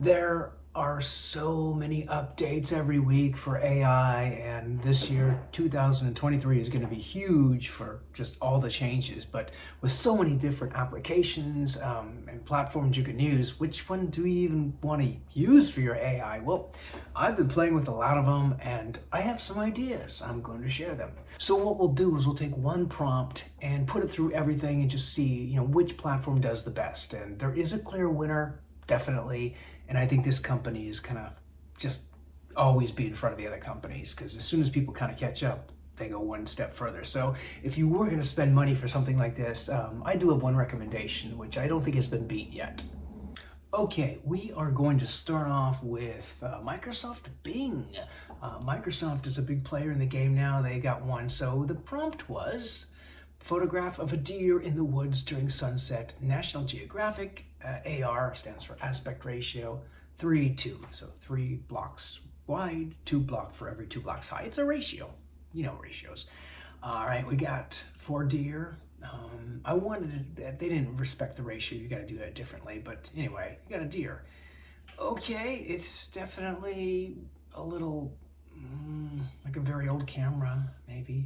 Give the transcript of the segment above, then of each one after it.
There are so many updates every week for AI, and this year, 2023, is going to be huge for just all the changes. But with so many different applications and platforms you can use, which one do you even want to use for your AI? Well, I've been playing with a lot of them, and I have some ideas. I'm going to share them. So what we'll do is we'll take one prompt and put it through everything and just see, which platform does the best. And there is a clear winner, definitely. And I think this company is kind of just always be in front of the other companies, because as soon as people kind of catch up, they go one step further. So if you were going to spend money for something like this, I do have one recommendation, which I don't think has been beat yet. Okay, we are going to start off with Microsoft Bing. Microsoft is a big player in the game now. They got one. So the prompt was photograph of a deer in the woods during sunset, National Geographic. AR stands for aspect ratio 3:2, so 3 blocks wide, 2 blocks for every 2 blocks high. It's a ratio, ratios. All right, we got 4 deer. They didn't respect the ratio. You got to do that differently, but anyway, you got a deer. Okay, it's definitely a little like a very old camera, maybe.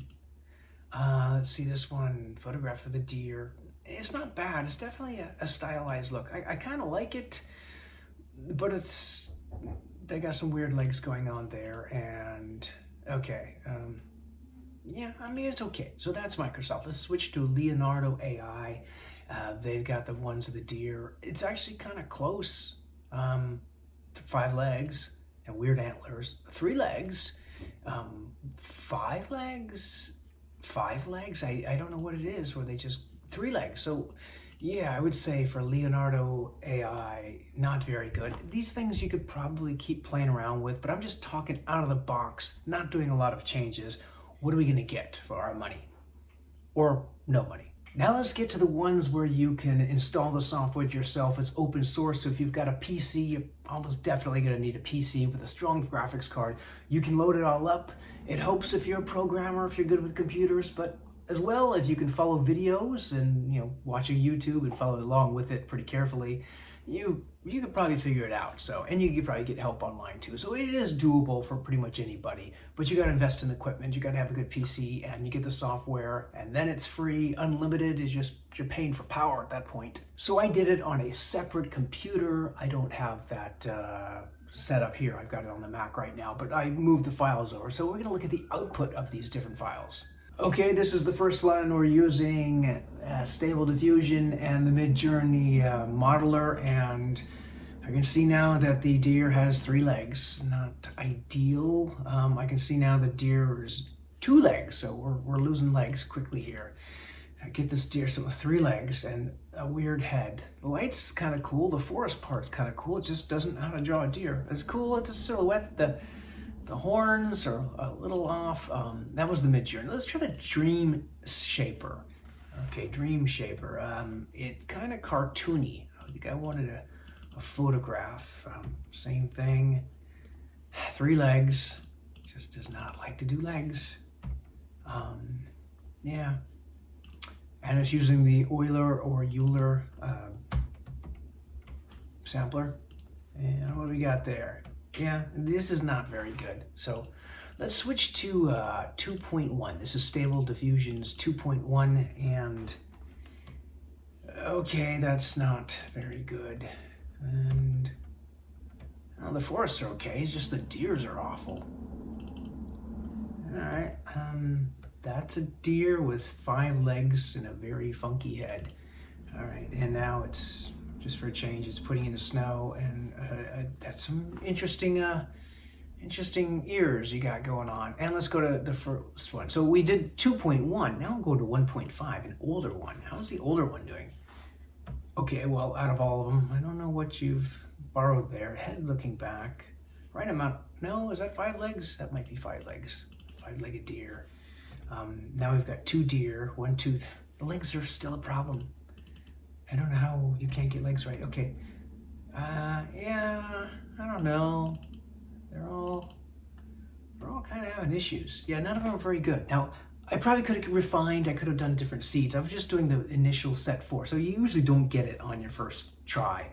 Let's see this one, photograph of the deer. It's not bad. It's definitely a stylized look. I kind of like it, but they got some weird legs going on there. And okay, yeah, I mean, it's okay. So that's Microsoft. Let's switch to Leonardo AI. They've got the ones of the deer. It's actually kind of close. 5 legs and weird antlers. 3 legs, 5 legs. 5 legs. I don't know what it is where they just 3 legs. So yeah, I would say for Leonardo AI, not very good. These things you could probably keep playing around with, but I'm just talking out of the box, not doing a lot of changes. What are we going to get for our money? Or no money? Now let's get to the ones where you can install the software yourself. It's open source, so if you've got a PC, you're almost definitely going to need a PC with a strong graphics card. You can load it all up. It helps if you're a programmer, if you're good with computers, but as well, if you can follow videos and watch a YouTube and follow along with it pretty carefully, you could probably figure it out. So, and you could probably get help online too. So it is doable for pretty much anybody, but you got to invest in the equipment. You got to have a good PC, and you get the software, and then it's free. Unlimited is just you're paying for power at that point. So I did it on a separate computer. I don't have that set up here. I've got it on the Mac right now, but I moved the files over. So we're going to look at the output of these different files. Okay, this is the first one. We're using Stable Diffusion and the Midjourney modeler, and I can see now that the deer has 3 legs. Not ideal. I can see now the deer is 2 legs, so we're losing legs quickly here. I get this deer, so 3 legs and a weird head. The light's kind of cool. The forest part's kind of cool. It just doesn't know how to draw a deer. It's cool. It's a silhouette. The horns are a little off. That was the Midjourney. Let's try the Dream Shaper. Okay, Dream Shaper. It's kind of cartoony. I think I wanted a photograph. Same thing. 3 legs. Just does not like to do legs. Yeah. And it's using the Euler or Euler sampler. And what do we got there? Yeah, this is not very good. So let's switch to 2.1. This is Stable Diffusion's 2.1, and okay, that's not very good. And the forests are okay, it's just the deers are awful. All right, that's a deer with 5 legs and a very funky head. All right, and now it's just for a change, it's putting in the snow, and that's some interesting ears you got going on. And let's go to the first one. So we did 2.1. Now I'll go to 1.5, an older one. How's the older one doing? Okay, well, out of all of them, I don't know what you've borrowed there. Head looking back, right amount. No, is that 5 legs? That might be 5 legs. 5-legged deer. Now we've got 2 deer, 1 tooth. The legs are still a problem. I don't know how you can't get legs right. Okay. Yeah, I don't know. They're all kind of having issues. Yeah, none of them are very good. Now, I probably could have refined, I could have done different seeds. I was just doing the initial set 4. So you usually don't get it on your first try.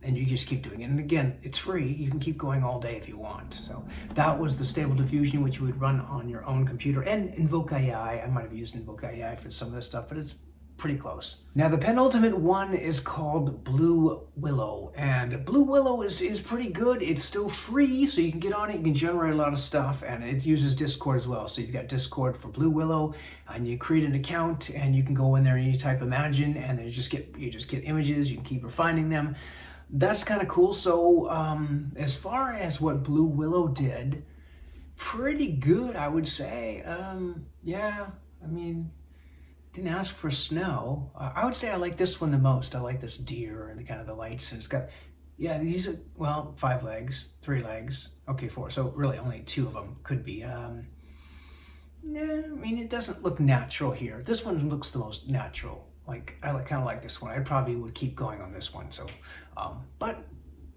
And you just keep doing it. And again, it's free. You can keep going all day if you want. So that was the Stable Diffusion, which you would run on your own computer, and Invoke AI. I might have used Invoke AI for some of this stuff, but it's pretty close. Now the penultimate one is called Blue Willow, and Blue Willow is pretty good. It's still free, so you can get on it, you can generate a lot of stuff, and it uses Discord as well. So you've got Discord for Blue Willow, and you create an account, and you can go in there and you type Imagine, and then you just get images. You can keep refining them. That's kind of cool. So as far as what Blue Willow did, pretty good, I would say. Yeah, I mean, didn't ask for snow. I would say I like this one the most. I like this deer and the kind of the lights, and it's got, yeah, these are, well, 5 legs, 3 legs, okay, 4. So really only 2 of them could be. Yeah, I mean, it doesn't look natural here. This one looks the most natural. Like, I kind of like this one. I probably would keep going on this one. So, but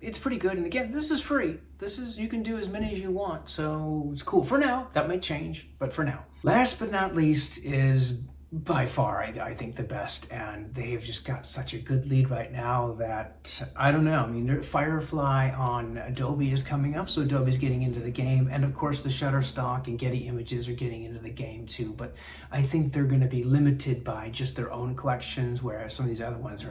it's pretty good. And again, this is free. You can do as many as you want. So it's cool for now. That may change, but for now. Last but not least is by far, I think, the best, and they've just got such a good lead right now that, I don't know, I mean, Firefly on Adobe is coming up, so Adobe's getting into the game, and of course the Shutterstock and Getty Images are getting into the game too, but I think they're going to be limited by just their own collections, whereas some of these other ones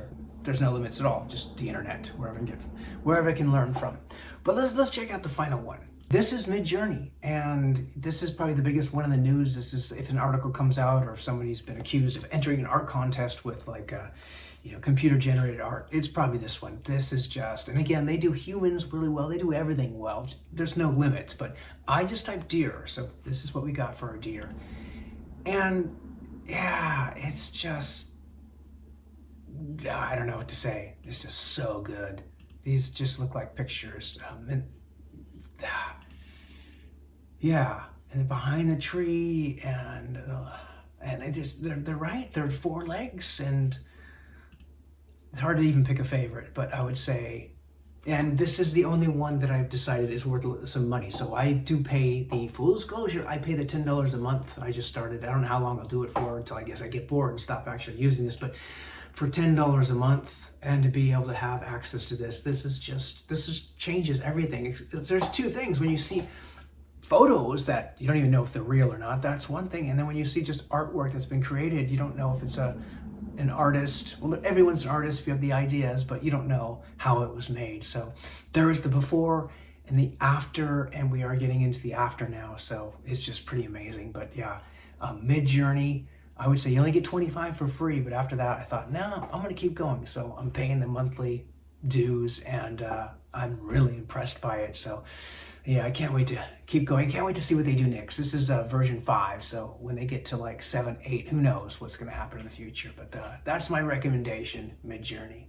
there's no limits at all, just the internet, wherever I can learn from. But let's check out the final one. This is Midjourney, and this is probably the biggest one in the news. This is if an article comes out, or if somebody's been accused of entering an art contest with like computer-generated art. It's probably this one. This is just, and again, they do humans really well. They do everything well. There's no limits, but I just typed deer, so this is what we got for our deer. And yeah, it's just, I don't know what to say. It's just so good. These just look like pictures. Yeah, and they're behind the tree, and they're right. They're 4 legs, and it's hard to even pick a favorite. But I would say, and this is the only one that I've decided is worth some money. So I do pay the full disclosure. I pay the $10 a month. I just started. I don't know how long I'll do it for until I guess I get bored and stop actually using this. But for $10 a month, and to be able to have access to this changes everything. There's 2 things. When you see photos that you don't even know if they're real or not, that's one thing. And then when you see just artwork that's been created, you don't know if it's an artist. Well, everyone's an artist if you have the ideas, but you don't know how it was made. So there is the before and the after, and we are getting into the after now. So it's just pretty amazing. But yeah, Midjourney, I would say you only get 25 for free, but after that I thought, no, I'm going to keep going. So I'm paying the monthly dues, and I'm really impressed by it. So yeah, I can't wait to keep going. Can't wait to see what they do next. This is version 5, so when they get to like 7, 8, who knows what's going to happen in the future. But that's my recommendation, Midjourney.